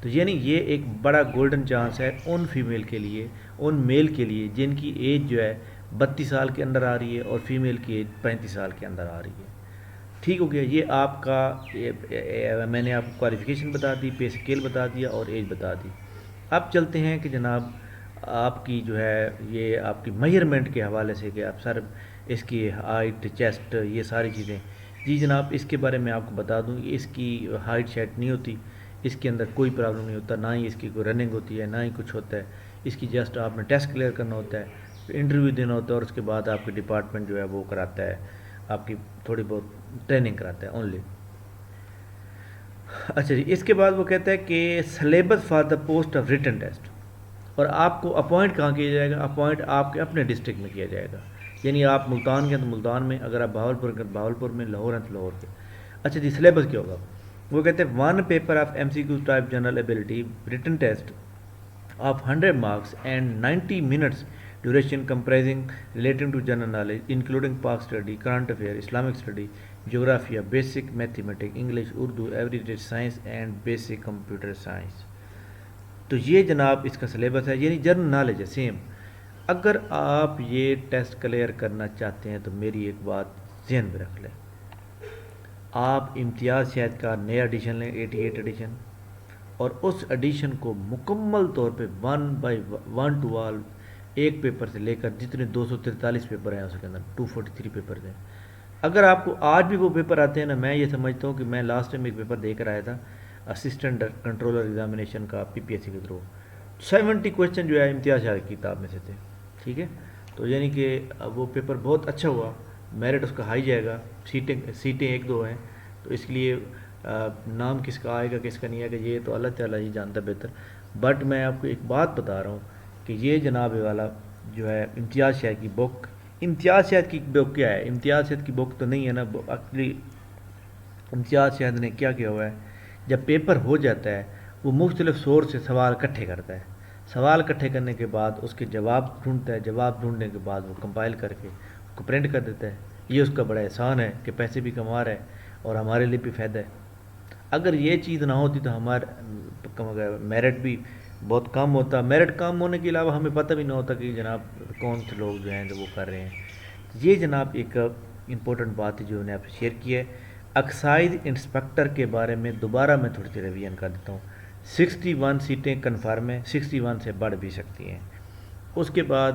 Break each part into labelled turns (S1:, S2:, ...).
S1: تو یعنی یہ ایک بڑا گولڈن چانس ہے ان فیمیل کے لیے، ان میل کے لیے جن کی ایج جو ہے 32 سال کے اندر آ رہی ہے اور فیمیل کی ایج 35 سال کے اندر آ رہی ہے۔ ٹھیک ہو گیا، یہ آپ کا میں نے آپ کو کوالیفیکیشن بتا دی، پے اسکیل بتا دیا اور ایج بتا دی۔ اب چلتے ہیں کہ جناب آپ کی جو ہے یہ آپ کی میجرمنٹ کے حوالے سے کہ آپ سر اس کی ہائٹ، چیسٹ، یہ ساری چیزیں، جی جناب اس کے بارے میں آپ کو بتا دوں کہ اس کی ہائٹ شائٹ نہیں ہوتی، اس کے اندر کوئی پرابلم نہیں ہوتا، نہ ہی اس کی کوئی رننگ ہوتی ہے، نہ ہی کچھ ہوتا ہے۔ اس کی جسٹ آپ نے ٹیسٹ کلیئر کرنا ہوتا ہے، انٹرویو دینا ہوتا ہے، اور اس کے بعد آپ کے ڈپارٹمنٹ جو ہے وہ کراتا ہے، آپ کی تھوڑی بہت ٹریننگ کراتا ہے اونلی۔ اچھا جی، اس کے بعد وہ کہتا ہے کہ syllabus for the post of return test, اور آپ کو اپوائنٹ کہاں کیا جائے گا؟ اپوائنٹ آپ کے اپنے ڈسٹرکٹ میں کیا جائے گا، یعنی آپ ملتان کے ہیں تو ملتان میں، اگر آپ بہاولپور کے بہاولپور میں، لاہور ہیں تو لاہور کے۔ اچھا جی، سلیبس کیا ہوگا؟ وہ کہتے ہیں 1 paper of MCQ type general ability return test of 100 marks and 90 minutes duration comprising relating to general knowledge including past study, current affairs, Islamic study, geography, basic mathematics, English, Urdu, everyday science and basic computer science۔ تو یہ جناب اس کا syllabus ہے، یعنی general knowledge ہے same. اگر آپ یہ ٹیسٹ کلیئر کرنا چاہتے ہیں تو میری ایک بات ذہن میں رکھ لیں، آپ امتیاز شاید کا نیا ایڈیشن لیں، 88 ایڈیشن، اور اس ایڈیشن کو مکمل طور پہ 1 to all، ایک پیپر سے لے کر جتنے 243 پیپر ہیں اس کے اندر 243 پیپر ہیں۔ اگر آپ کو آج بھی وہ پیپر آتے ہیں نا، میں یہ سمجھتا ہوں کہ میں لاسٹ ٹائم ایک پیپر دے کر آیا تھا اسسٹنٹ کنٹرولر ایگزامینیشن کا PPSC کے تھرو، 70 کویشچن جو ہے امتیاز شاید کی کتاب میں سے تھے، ٹھیک ہے۔ تو یعنی کہ وہ پیپر بہت اچھا ہوا، میرٹ اس کا ہائی جائے گا، سیٹیں 1-2 ہیں، تو اس لیے نام کس کا آئے گا کس کا نہیں آئے گا یہ تو اللہ تعالیٰ ہی جانتا بہتر۔ بٹ میں آپ کو ایک بات بتا رہا ہوں کہ یہ جناب والا جو ہے امتیاز شاید کی بک، امتیاز شاید کی بک کیا ہے؟ امتیاز شاید کی بک تو نہیں ہے نا ایکچولی، امتیاز شاید نے کیا ہوا ہے، جب پیپر ہو جاتا ہے وہ مختلف سورس سے سوال اکٹھے کرتا ہے، سوال اکٹھے کرنے کے بعد اس کے جواب ڈھونڈتا ہے، جواب ڈھونڈنے کے بعد وہ کمپائل کر کے اس کو پرنٹ کر دیتا ہے۔ یہ اس کا بڑا احسان ہے کہ پیسے بھی کما رہا ہے اور ہمارے لیے بھی فائدہ ہے۔ اگر یہ چیز نہ ہوتی تو ہمارا میرٹ بھی بہت کم ہوتا، میرٹ کم ہونے کے علاوہ ہمیں پتہ بھی نہ ہوتا کہ جناب کون سے لوگ جو ہیں جو وہ کر رہے ہیں۔ یہ جناب ایک امپورٹنٹ بات ہے جو میں نے آپ سے شیئر کی ہے۔ ایکسائز انسپیکٹر کے بارے میں دوبارہ میں تھوڑی سی ریویژن کر دیتا ہوں، 61 سیٹیں کنفرم ہیں، 61 سے بڑھ بھی سکتی ہیں۔ اس کے بعد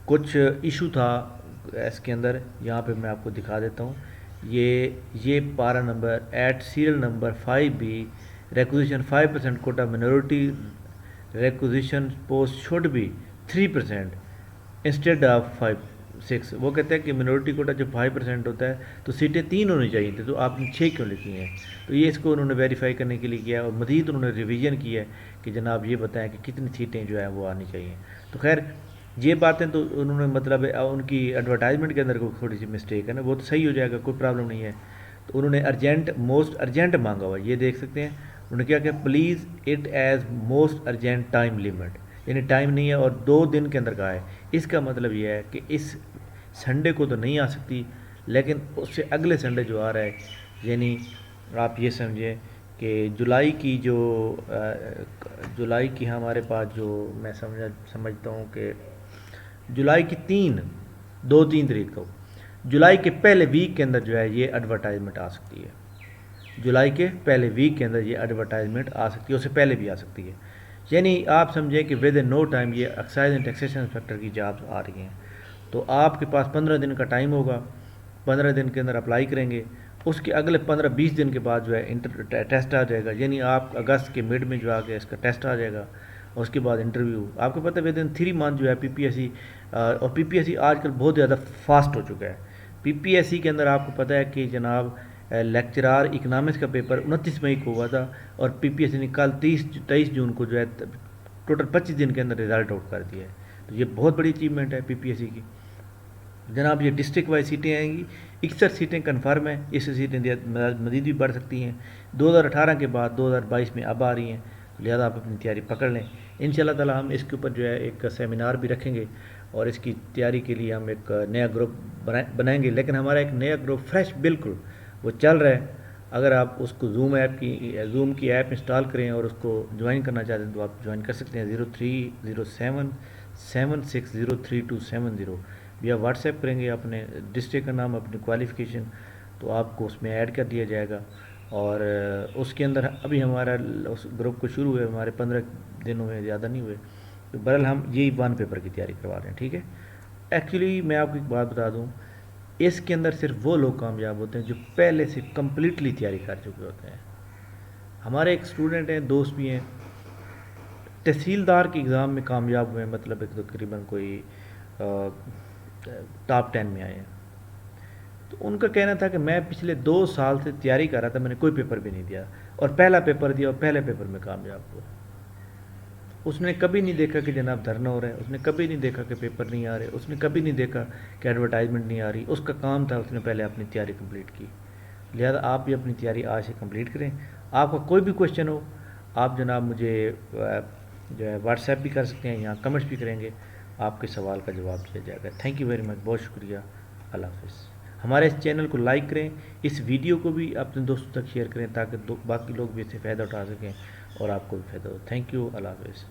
S1: کچھ ایشو تھا اس کے اندر، یہاں پہ میں آپ کو دکھا دیتا ہوں۔ یہ para number eight serial number 5B، requisition 5% quota minority requisition post should be 3% instead of 6۔ وہ کہتے ہیں کہ منورٹی کوٹا جب 5% ہوتا ہے تو سیٹیں 3 ہونی چاہیے تھیں، تو آپ نے 6 کیوں لکھی ہیں؟ تو یہ اس کو انہوں نے ویریفائی کرنے کے لیے کیا ہے، اور مزید انہوں نے ریویژن کی ہے کہ جناب یہ بتائیں کہ کتنی سیٹیں جو ہیں وہ آنی چاہیے۔ تو خیر یہ باتیں تو انہوں نے مطلب ان کی ایڈورٹائزمنٹ کے اندر کوئی تھوڑی سی مسٹیک ہے نا، وہ تو صحیح ہو جائے گا، کوئی پرابلم نہیں ہے۔ تو انہوں نے ارجنٹ، موسٹ ارجنٹ مانگا ہوا ہے، یہ دیکھ سکتے ہیں انہوں نے کیا کہ please it as most urgent time limit, یعنی ٹائم نہیں ہے اور 2 دن کے اندر کہا ہے۔ اس کا مطلب یہ ہے کہ اس سنڈے کو تو نہیں آ سکتی، لیکن اس سے اگلے سنڈے جو آ رہا ہے، یعنی آپ یہ سمجھیں کہ جولائی کی ہمارے پاس جو میں سمجھتا ہوں کہ جولائی کی 2-3 تاریخ کو، جولائی کے پہلے ویک کے اندر جو ہے یہ ایڈورٹائزمنٹ آ سکتی ہے، جولائی کے پہلے ویک کے اندر یہ ایڈورٹائزمنٹ آ سکتی ہے، اس سے پہلے بھی آ سکتی ہے۔ یعنی آپ سمجھیں کہ ود ان نو ٹائم یہ ایکسائز اینڈ ٹیکسیشن انسپیکٹر کی جابس آ رہی ہیں۔ تو آپ کے پاس 15 دن کا ٹائم ہوگا، 15 دن کے اندر اپلائی کریں گے، اس کے اگلے 15-20 دن کے بعد جو ہے ٹیسٹ آ جائے گا، یعنی آپ اگست کے مڈ میں جو آ گیا اس کا ٹیسٹ آ جائے گا، اور اس کے بعد انٹرویو۔ آپ کو پتہ ہے ود ان 3 منتھ جو ہے PPSC، اور PPSC آج کل بہت زیادہ فاسٹ ہو چکا ہے۔ PPSC کے اندر آپ کو پتہ ہے کہ جناب لیکچرار اکنامکس کا پیپر 29 مئی کو ہوا تھا، اور PPSC نے کل 23 جون کو جو ہے ٹوٹل 25 دن کے اندر رزلٹ آؤٹ کر دیا ہے۔ تو یہ بہت بڑی اچیومنٹ ہے PPSC کی جناب۔ یہ ڈسٹرکٹ وائز سیٹیں آئیں گی، 61 سیٹیں کنفرم ہیں، اس سے سیٹیں مزید بھی بڑھ سکتی ہیں، 2018 کے بعد 2022 میں اب آ رہی ہیں، لہذا آپ اپنی تیاری پکڑ لیں۔ انشاءاللہ تعالی ہم اس کے اوپر جو ہے ایک سیمینار بھی رکھیں گے، اور اس کی تیاری کے لیے ہم ایک نیا گروپ بنائیں گے، لیکن ہمارا ایک نیا گروپ فریش بالکل وہ چل رہا ہے۔ اگر آپ اس کو زوم کی ایپ انسٹال کریں اور اس کو جوائن کرنا چاہتے ہیں تو آپ جوائن کر سکتے ہیں 030776032270 یا واٹس ایپ کریں گے اپنے ڈسٹرکٹ کا نام اپنی کوالیفیکیشن تو آپ کو اس میں ایڈ کر دیا جائے گا. اور اس کے اندر ابھی ہمارا اس گروپ کو شروع ہوئے ہمارے 15 دن ہوئے زیادہ نہیں ہوئے تو بہرحال ہم یہی 1 پیپر کی تیاری کروا رہے ہیں. ٹھیک ہے. ایکچولی میں آپ کو ایک بات بتا دوں اس کے اندر صرف وہ لوگ کامیاب ہوتے ہیں جو پہلے سے کمپلیٹلی تیاری کر چکے ہوتے ہیں. ہمارے ایک اسٹوڈنٹ ہیں دوست بھی ہیں تحصیلدار کے ایگزام میں کامیاب ہوئے ہیں مطلب ایک تقریباً کوئی ٹاپ 10 میں آئے ہیں. تو ان کا کہنا تھا کہ میں پچھلے 2 سال سے تیاری کر رہا تھا میں نے کوئی پیپر بھی نہیں دیا اور پہلا پیپر دیا اور پہلے پیپر میں کامیاب ہوا. اس نے کبھی نہیں دیکھا کہ جناب دھرنا ہو رہا ہے, اس نے کبھی نہیں دیکھا کہ پیپر نہیں آ رہے, اس نے کبھی نہیں دیکھا کہ ایڈورٹائزمنٹ نہیں آ رہی. اس کا کام تھا اس نے پہلے اپنی تیاری کمپلیٹ کی. لہذا آپ بھی اپنی تیاری آج سے کمپلیٹ کریں. آپ کا کوئی بھی کوشچن ہو آپ جناب مجھے جو ہے واٹس ایپ بھی کر سکتے ہیں, یہاں کمنٹس بھی کریں گے, آپ کے سوال کا جواب دیا جائے گا. تھینک یو ویری مچ, بہت شکریہ. اللہ حافظ. ہمارے اس چینل کو لائک کریں, اس ویڈیو کو بھی اپنے دوستوں تک شیئر کریں تاکہ باقی لوگ بھی اس سے فائدہ اٹھا سکیں اور آپ کو بھی فائدہ ہو. Thank you. اللہ حافظ.